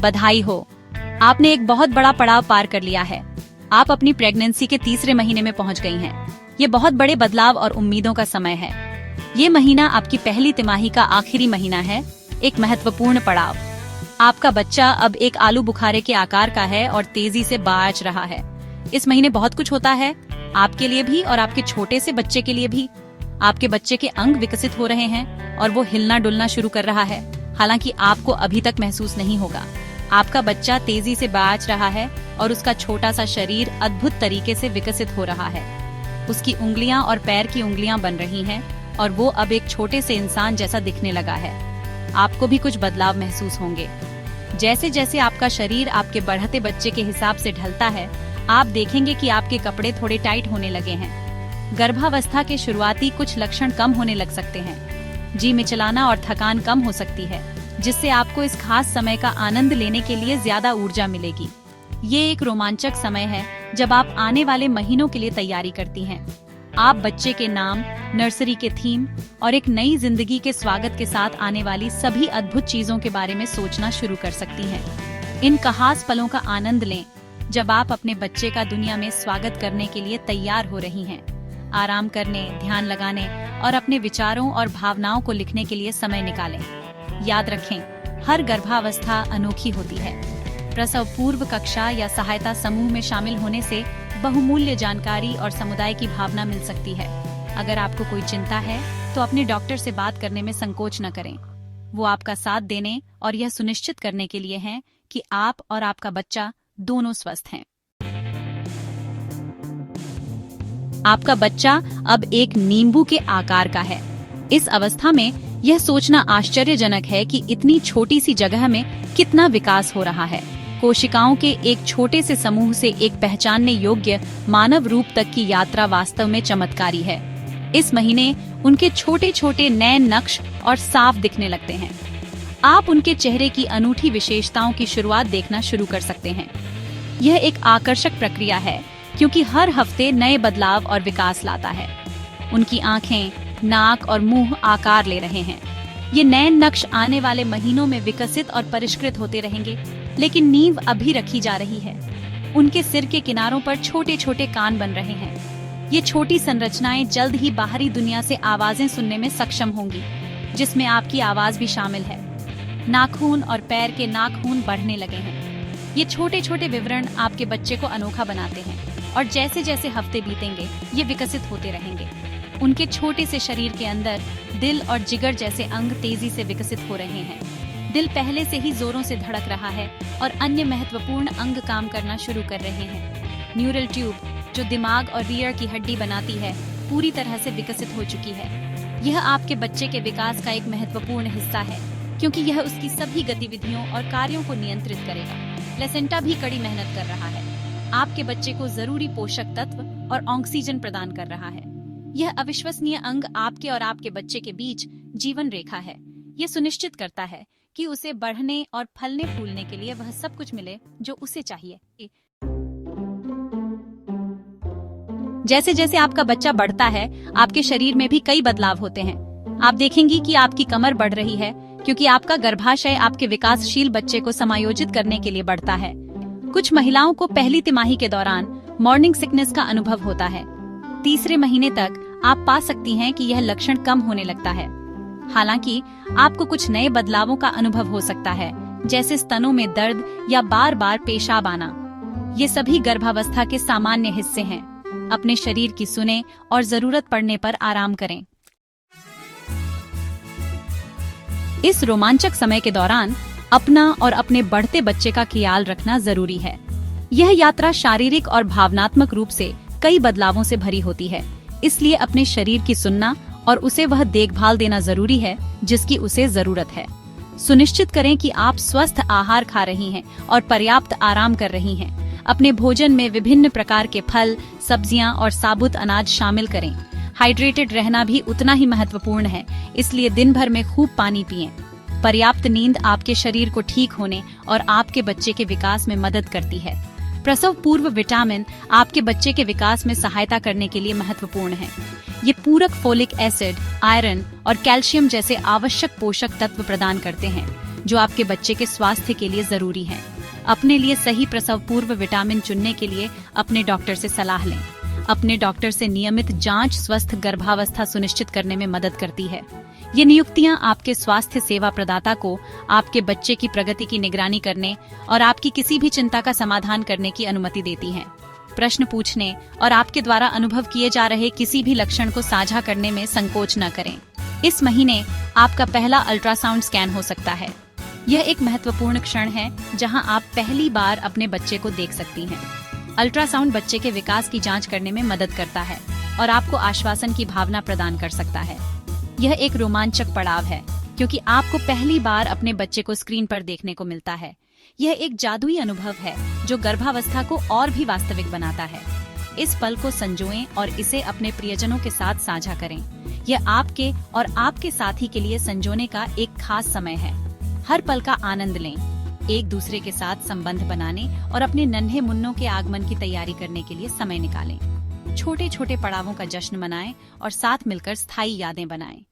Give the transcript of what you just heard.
बधाई हो, आपने एक बहुत बड़ा पड़ाव पार कर लिया है। आप अपनी प्रेगनेंसी के तीसरे महीने में पहुंच गई हैं। ये बहुत बड़े बदलाव और उम्मीदों का समय है। ये महीना आपकी पहली तिमाही का आखिरी महीना है, एक महत्वपूर्ण पड़ाव। आपका बच्चा अब एक आलू बुखारे के आकार का है और तेजी से बाँच रहा है। इस महीने बहुत कुछ होता है, आपके लिए भी और आपके छोटे से बच्चे के लिए भी। आपके बच्चे के अंग विकसित हो रहे हैं और वो हिलना डुलना शुरू कर रहा है, हालांकि आपको अभी तक महसूस नहीं होगा। आपका बच्चा तेजी से बाँच रहा है और उसका छोटा सा शरीर अद्भुत तरीके से विकसित हो रहा है। उसकी उंगलियां और पैर की उंगलियां बन रही हैं और वो अब एक छोटे से इंसान जैसा दिखने लगा है। आपको भी कुछ बदलाव महसूस होंगे। जैसे जैसे आपका शरीर आपके बढ़ते बच्चे के हिसाब से ढलता है, आप देखेंगे कि आपके कपड़े थोड़े टाइट होने लगे हैं। गर्भावस्था के शुरुआती कुछ लक्षण कम होने लग सकते हैं। जी मिचलाना और थकान कम हो सकती है, जिससे आपको इस खास समय का आनंद लेने के लिए ज्यादा ऊर्जा मिलेगी। ये एक रोमांचक समय है जब आप आने वाले महीनों के लिए तैयारी करती हैं। आप बच्चे के नाम, नर्सरी के थीम और एक नई जिंदगी के स्वागत के साथ आने वाली सभी अद्भुत चीजों के बारे में सोचना शुरू कर सकती हैं। इन खास पलों का आनंद लें जब आप अपने बच्चे का दुनिया में स्वागत करने के लिए तैयार हो रही हैं। आराम करने, ध्यान लगाने और अपने विचारों और भावनाओं को लिखने के लिए समय निकालें। याद रखें, हर गर्भावस्था अनोखी होती है। प्रसव पूर्व कक्षा या सहायता समूह में शामिल होने से बहुमूल्य जानकारी और समुदाय की भावना मिल सकती है। अगर आपको कोई चिंता है तो अपने डॉक्टर से बात करने में संकोच न करें। वो आपका साथ देने और यह सुनिश्चित करने के लिए हैं कि आप और आपका बच्चा दोनों स्वस्थ हैं। आपका बच्चा अब एक नींबू के आकार का है। इस अवस्था में यह सोचना आश्चर्यजनक है कि इतनी छोटी सी जगह में कितना विकास हो रहा है। कोशिकाओं के एक छोटे से समूह से एक पहचानने योग्य मानव रूप तक की यात्रा वास्तव में चमत्कारी है। इस महीने उनके छोटे छोटे नए नक्श और साफ दिखने लगते हैं। आप उनके चेहरे की अनूठी विशेषताओं की शुरुआत देखना शुरू कर सकते हैं। यह एक आकर्षक प्रक्रिया है क्योंकि हर हफ्ते नए बदलाव और विकास लाता है। उनकी आंखें, नाक और मुंह आकार ले रहे हैं। ये नए नक्श आने वाले महीनों में विकसित और परिष्कृत होते रहेंगे, लेकिन नींव अभी रखी जा रही है। उनके सिर के किनारों पर छोटे छोटे कान बन रहे हैं। ये छोटी संरचनाएं जल्द ही बाहरी दुनिया से आवाजें सुनने में सक्षम होंगी, जिसमें आपकी आवाज भी शामिल है। नाखून और पैर के नाखून बढ़ने लगे हैं। ये छोटे छोटे विवरण आपके बच्चे को अनोखा बनाते हैं और जैसे जैसे हफ्ते बीतेंगे ये विकसित होते रहेंगे। उनके छोटे से शरीर के अंदर दिल और जिगर जैसे अंग तेजी से विकसित हो रहे हैं। दिल पहले से ही जोरों से धड़क रहा है और अन्य महत्वपूर्ण अंग काम करना शुरू कर रहे हैं। न्यूरल ट्यूब, जो दिमाग और रीढ़ की हड्डी बनाती है, पूरी तरह से विकसित हो चुकी है। यह आपके बच्चे के विकास का एक महत्वपूर्ण हिस्सा है, क्योंकि यह उसकी सभी गतिविधियों और कार्यों को नियंत्रित करेगा। प्लेसेंटा भी कड़ी मेहनत कर रहा है। आपके बच्चे को जरूरी पोषक तत्व और ऑक्सीजन प्रदान कर रहा है। यह अविश्वसनीय अंग आपके और आपके बच्चे के बीच जीवन रेखा है। यह सुनिश्चित करता है कि उसे बढ़ने और फलने फूलने के लिए वह सब कुछ मिले जो उसे चाहिए। जैसे जैसे आपका बच्चा बढ़ता है, आपके शरीर में भी कई बदलाव होते हैं। आप देखेंगी कि आपकी कमर बढ़ रही है, क्योंकि आपका गर्भाशय आपके विकासशील बच्चे को समायोजित करने के लिए बढ़ता है। कुछ महिलाओं को पहली तिमाही के दौरान मॉर्निंग सिकनेस का अनुभव होता है। तीसरे महीने तक आप पा सकती हैं कि यह लक्षण कम होने लगता है। हालांकि आपको कुछ नए बदलावों का अनुभव हो सकता है, जैसे स्तनों में दर्द या बार बार पेशाब आना। ये सभी गर्भावस्था के सामान्य हिस्से हैं। अपने शरीर की सुने और जरूरत पड़ने पर आराम करें। इस रोमांचक समय के दौरान अपना और अपने बढ़ते बच्चे का ख्याल रखना जरूरी है। यह यात्रा शारीरिक और भावनात्मक रूप से कई बदलावों से भरी होती है, इसलिए अपने शरीर की सुनना और उसे वह देखभाल देना जरूरी है जिसकी उसे जरूरत है। सुनिश्चित करें कि आप स्वस्थ आहार खा रही हैं और पर्याप्त आराम कर रही हैं। अपने भोजन में विभिन्न प्रकार के फल, सब्जियां और साबुत अनाज शामिल करें। हाइड्रेटेड रहना भी उतना ही महत्वपूर्ण है, इसलिए दिन भर में खूब पानी पिएं। पर्याप्त नींद आपके शरीर को ठीक होने और आपके बच्चे के विकास में मदद करती है। प्रसव पूर्व विटामिन आपके बच्चे के विकास में सहायता करने के लिए महत्वपूर्ण है। ये पूरक फोलिक एसिड, आयरन और कैल्शियम जैसे आवश्यक पोषक तत्व प्रदान करते हैं जो आपके बच्चे के स्वास्थ्य के लिए जरूरी हैं। अपने लिए सही प्रसव पूर्व विटामिन चुनने के लिए अपने डॉक्टर से सलाह लें। अपने डॉक्टर से नियमित जांच स्वस्थ गर्भावस्था सुनिश्चित करने में मदद करती है। ये नियुक्तियां आपके स्वास्थ्य सेवा प्रदाता को आपके बच्चे की प्रगति की निगरानी करने और आपकी किसी भी चिंता का समाधान करने की अनुमति देती हैं। प्रश्न पूछने और आपके द्वारा अनुभव किए जा रहे किसी भी लक्षण को साझा करने में संकोच न करें। इस महीने आपका पहला अल्ट्रासाउंड स्कैन हो सकता है। यह एक महत्वपूर्ण क्षण है जहां आप पहली बार अपने बच्चे को देख सकती हैं। अल्ट्रासाउंड बच्चे के विकास की जांच करने में मदद करता है और आपको आश्वासन की भावना प्रदान कर सकता है। यह एक रोमांचक पड़ाव है क्योंकि आपको पहली बार अपने बच्चे को स्क्रीन पर देखने को मिलता है। यह एक जादुई अनुभव है जो गर्भावस्था को और भी वास्तविक बनाता है। इस पल को संजोएं और इसे अपने प्रियजनों के साथ साझा करें। यह आपके और आपके साथी के लिए संजोने का एक खास समय है। हर पल का आनंद लें, एक दूसरे के साथ संबंध बनाने और अपने नन्हे मुन्नों के आगमन की तैयारी करने के लिए समय निकालें। छोटे छोटे पड़ावों का जश्न मनाएं और साथ मिलकर स्थायी यादें बनाएं।